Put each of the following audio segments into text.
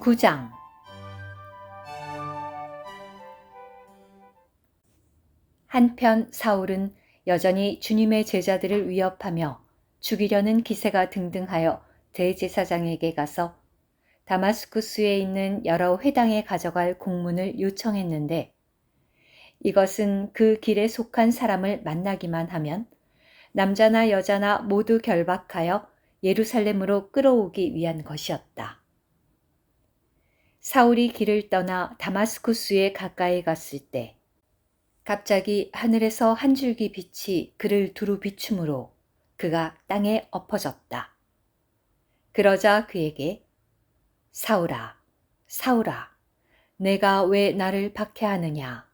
9장. 한편 사울은 여전히 주님의 제자들을 위협하며 죽이려는 기세가 등등하여 대제사장에게 가서 다마스쿠스에 있는 여러 회당에 가져갈 공문을 요청했는데, 이것은 그 길에 속한 사람을 만나기만 하면 남자나 여자나 모두 결박하여 예루살렘으로 끌어오기 위한 것이었다. 사울이 길을 떠나 다마스쿠스에 가까이 갔을 때 갑자기 하늘에서 한 줄기 빛이 그를 두루 비추므로 그가 땅에 엎어졌다. 그러자 그에게 사울아, 사울아, 내가 왜 나를 박해하느냐?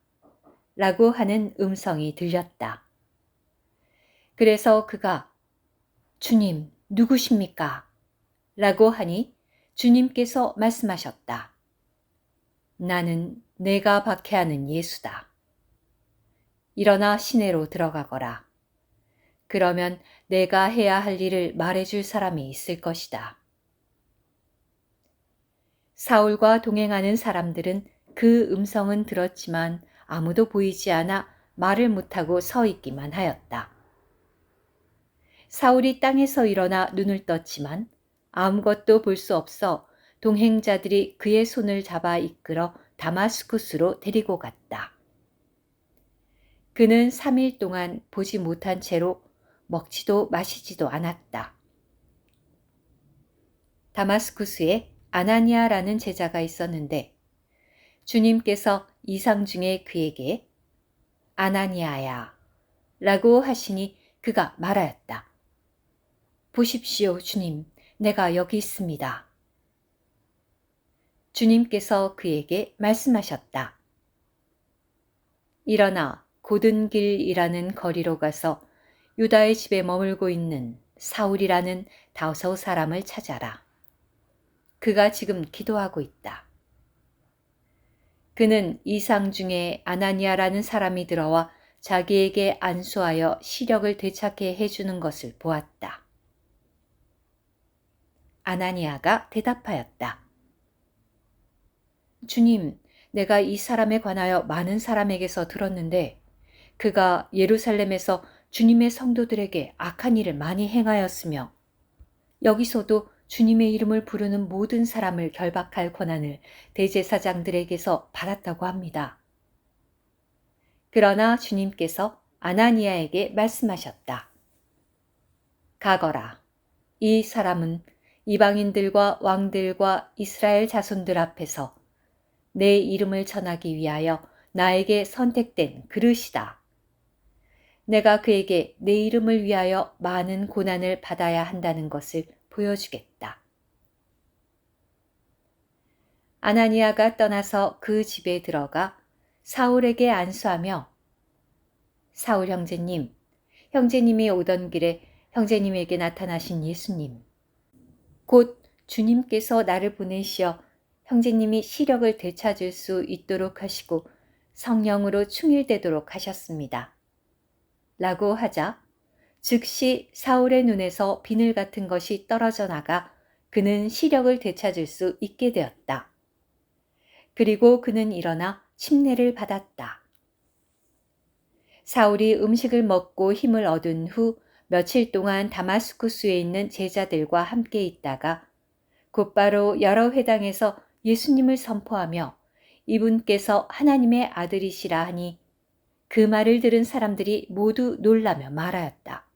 라고 하는 음성이 들렸다. 그래서 그가 주님, 누구십니까? 라고 하니 주님께서 말씀하셨다. 나는 내가 박해하는 예수다. 일어나 시내로 들어가거라. 그러면 내가 해야 할 일을 말해줄 사람이 있을 것이다. 사울과 동행하는 사람들은 그 음성은 들었지만 아무도 보이지 않아 말을 못하고 서 있기만 하였다. 사울이 땅에서 일어나 눈을 떴지만 아무것도 볼 수 없어 동행자들이 그의 손을 잡아 이끌어 다마스쿠스로 데리고 갔다. 그는 3일 동안 보지 못한 채로 먹지도 마시지도 않았다. 다마스쿠스에 아나니아라는 제자가 있었는데 주님께서 이상 중에 그에게 아나니아야 라고 하시니 그가 말하였다. 보십시오, 주님, 내가 여기 있습니다. 주님께서 그에게 말씀하셨다. 일어나 고든 길이라는 거리로 가서 유다의 집에 머물고 있는 사울이라는 5 사람을 찾아라. 그가 지금 기도하고 있다. 그는 이상 중에 아나니아라는 사람이 들어와 자기에게 안수하여 시력을 되찾게 해주는 것을 보았다. 아나니아가 대답하였다. 주님, 내가 이 사람에 관하여 많은 사람에게서 들었는데 그가 예루살렘에서 주님의 성도들에게 악한 일을 많이 행하였으며 여기서도 주님의 이름을 부르는 모든 사람을 결박할 권한을 대제사장들에게서 받았다고 합니다. 그러나 주님께서 아나니아에게 말씀하셨다. 가거라. 이 사람은 이방인들과 왕들과 이스라엘 자손들 앞에서 내 이름을 전하기 위하여 나에게 선택된 그릇이다. 내가 그에게 내 이름을 위하여 많은 고난을 받아야 한다는 것을 보여주겠다. 아나니아가 떠나서 그 집에 들어가 사울에게 안수하며 사울 형제님, 형제님이 오던 길에 형제님에게 나타나신 예수님, 곧 주님께서 나를 보내시어 형제님이 시력을 되찾을 수 있도록 하시고 성령으로 충일되도록 하셨습니다. 라고 하자 즉시 사울의 눈에서 비늘 같은 것이 떨어져 나가 그는 시력을 되찾을 수 있게 되었다. 그리고 그는 일어나 침례를 받았다. 사울이 음식을 먹고 힘을 얻은 후 며칠 동안 다마스쿠스에 있는 제자들과 함께 있다가 곧바로 여러 회당에서 예수님을 선포하며 이분께서 하나님의 아들이시라 하니 그 말을 들은 사람들이 모두 놀라며 말하였다.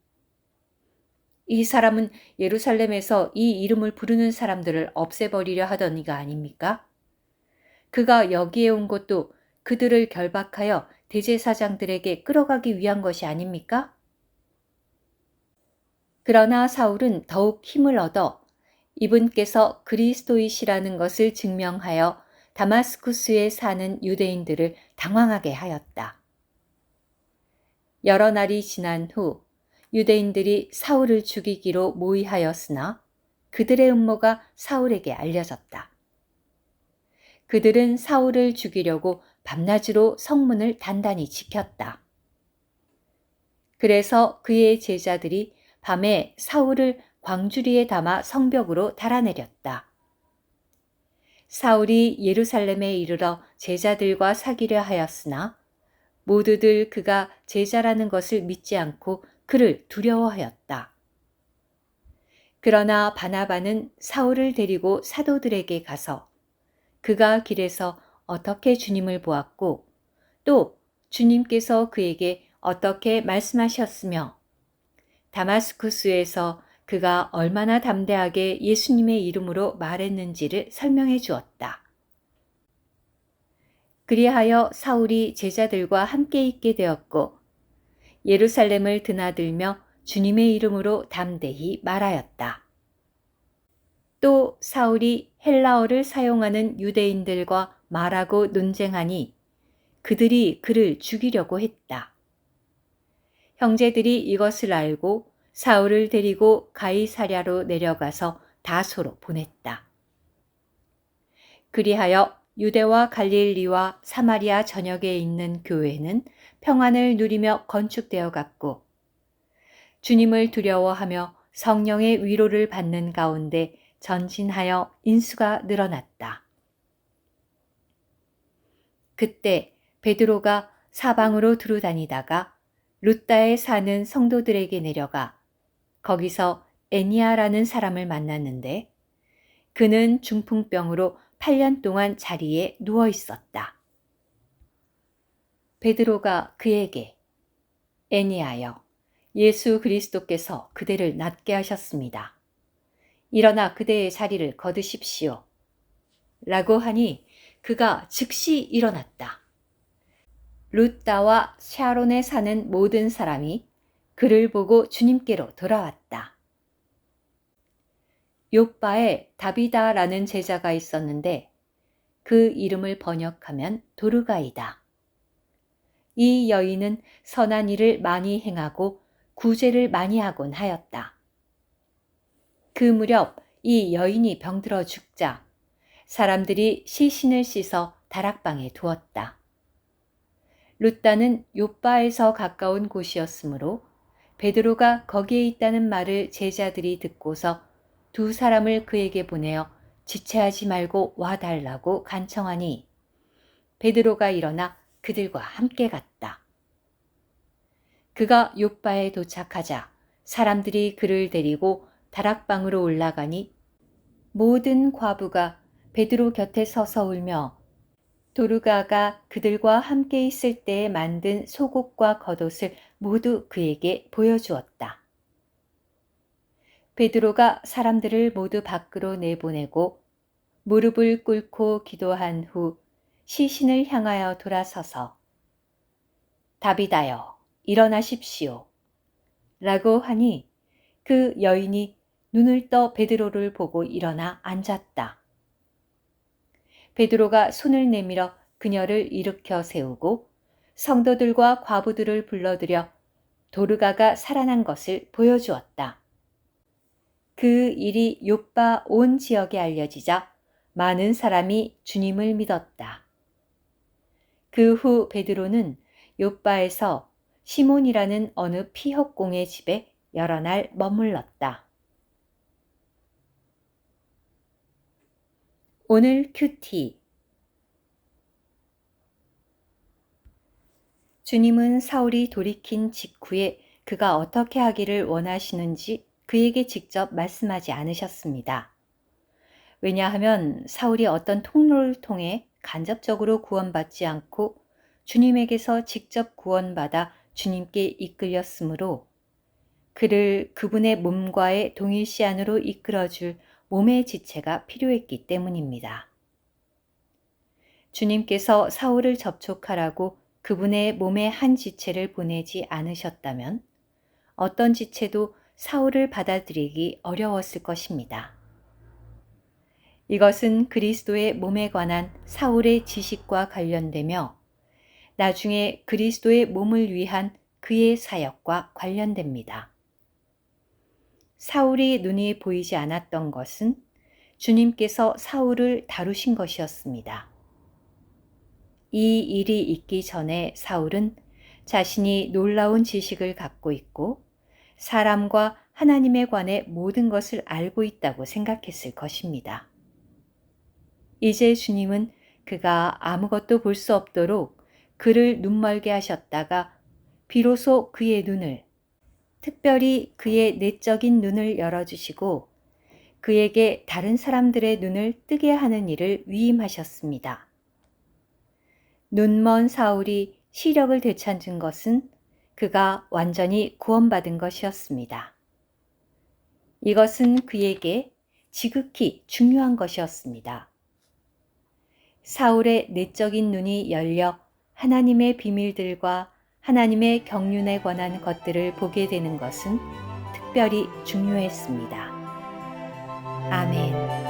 이 사람은 예루살렘에서 이 이름을 부르는 사람들을 없애버리려 하던 이가 아닙니까? 그가 여기에 온 것도 그들을 결박하여 대제사장들에게 끌어가기 위한 것이 아닙니까? 그러나 사울은 더욱 힘을 얻어 이분께서 그리스도이시라는 것을 증명하여 다마스쿠스에 사는 유대인들을 당황하게 하였다. 여러 날이 지난 후 유대인들이 사울을 죽이기로 모의하였으나 그들의 음모가 사울에게 알려졌다. 그들은 사울을 죽이려고 밤낮으로 성문을 단단히 지켰다. 그래서 그의 제자들이 밤에 사울을 광주리에 담아 성벽으로 달아내렸다. 사울이 예루살렘에 이르러 제자들과 사귀려 하였으나 모두들 그가 제자라는 것을 믿지 않고 그를 두려워하였다. 그러나 바나바는 사울을 데리고 사도들에게 가서 그가 길에서 어떻게 주님을 보았고 또 주님께서 그에게 어떻게 말씀하셨으며 다마스쿠스에서 그가 얼마나 담대하게 예수님의 이름으로 말했는지를 설명해 주었다. 그리하여 사울이 제자들과 함께 있게 되었고 예루살렘을 드나들며 주님의 이름으로 담대히 말하였다. 또 사울이 헬라어를 사용하는 유대인들과 말하고 논쟁하니 그들이 그를 죽이려고 했다. 형제들이 이것을 알고 사울을 데리고 가이사랴로 내려가서 다소로 보냈다. 그리하여 유대와 갈릴리와 사마리아 전역에 있는 교회는 평안을 누리며 건축되어 갔고 주님을 두려워하며 성령의 위로를 받는 가운데 전진하여 인수가 늘어났다. 그때 베드로가 사방으로 두루다니다가 룻다에 사는 성도들에게 내려가 거기서 애니아라는 사람을 만났는데 그는 중풍병으로 8년 동안 자리에 누워 있었다. 베드로가 그에게 애니아여, 예수 그리스도께서 그대를 낫게 하셨습니다. 일어나 그대의 자리를 거두십시오. 라고 하니 그가 즉시 일어났다. 룻다와 샤론에 사는 모든 사람이 그를 보고 주님께로 돌아왔다. 욥바에 다비다라는 제자가 있었는데 그 이름을 번역하면 도르가이다. 이 여인은 선한 일을 많이 행하고 구제를 많이 하곤 하였다. 그 무렵 이 여인이 병들어 죽자 사람들이 시신을 씻어 다락방에 두었다. 룻다는 욥바에서 가까운 곳이었으므로 베드로가 거기에 있다는 말을 제자들이 듣고서 두 사람을 그에게 보내어 지체하지 말고 와달라고 간청하니 베드로가 일어나 그들과 함께 갔다. 그가 욥바에 도착하자 사람들이 그를 데리고 다락방으로 올라가니 모든 과부가 베드로 곁에 서서 울며 도르가가 그들과 함께 있을 때에 만든 속옷과 겉옷을 모두 그에게 보여주었다. 베드로가 사람들을 모두 밖으로 내보내고 무릎을 꿇고 기도한 후 시신을 향하여 돌아서서 다비다여 일어나십시오 라고 하니 그 여인이 눈을 떠 베드로를 보고 일어나 앉았다. 베드로가 손을 내밀어 그녀를 일으켜 세우고 성도들과 과부들을 불러들여 도르가가 살아난 것을 보여주었다. 그 일이 욥바 온 지역에 알려지자 많은 사람이 주님을 믿었다. 그 후 베드로는 욥바에서 시몬이라는 어느 피혁공의 집에 여러 날 머물렀다. 오늘 큐티. 주님은 사울이 돌이킨 직후에 그가 어떻게 하기를 원하시는지 그에게 직접 말씀하지 않으셨습니다. 왜냐하면 사울이 어떤 통로를 통해 간접적으로 구원받지 않고 주님에게서 직접 구원받아 주님께 이끌렸으므로 그를 그분의 몸과의 동일시안으로 이끌어줄 몸의 지체가 필요했기 때문입니다. 주님께서 사울을 접촉하라고 그분의 몸의 한 지체를 보내지 않으셨다면 어떤 지체도 사울을 받아들이기 어려웠을 것입니다. 이것은 그리스도의 몸에 관한 사울의 지식과 관련되며 나중에 그리스도의 몸을 위한 그의 사역과 관련됩니다. 사울이 눈이 보이지 않았던 것은 주님께서 사울을 다루신 것이었습니다. 이 일이 있기 전에 사울은 자신이 놀라운 지식을 갖고 있고 사람과 하나님에 관해 모든 것을 알고 있다고 생각했을 것입니다. 이제 주님은 그가 아무것도 볼 수 없도록 그를 눈멀게 하셨다가 비로소 그의 눈을, 특별히 그의 내적인 눈을 열어주시고 그에게 다른 사람들의 눈을 뜨게 하는 일을 위임하셨습니다. 눈먼 사울이 시력을 되찾은 것은 그가 완전히 구원받은 것이었습니다. 이것은 그에게 지극히 중요한 것이었습니다. 사울의 내적인 눈이 열려 하나님의 비밀들과 하나님의 경륜에 관한 것들을 보게 되는 것은 특별히 중요했습니다. 아멘.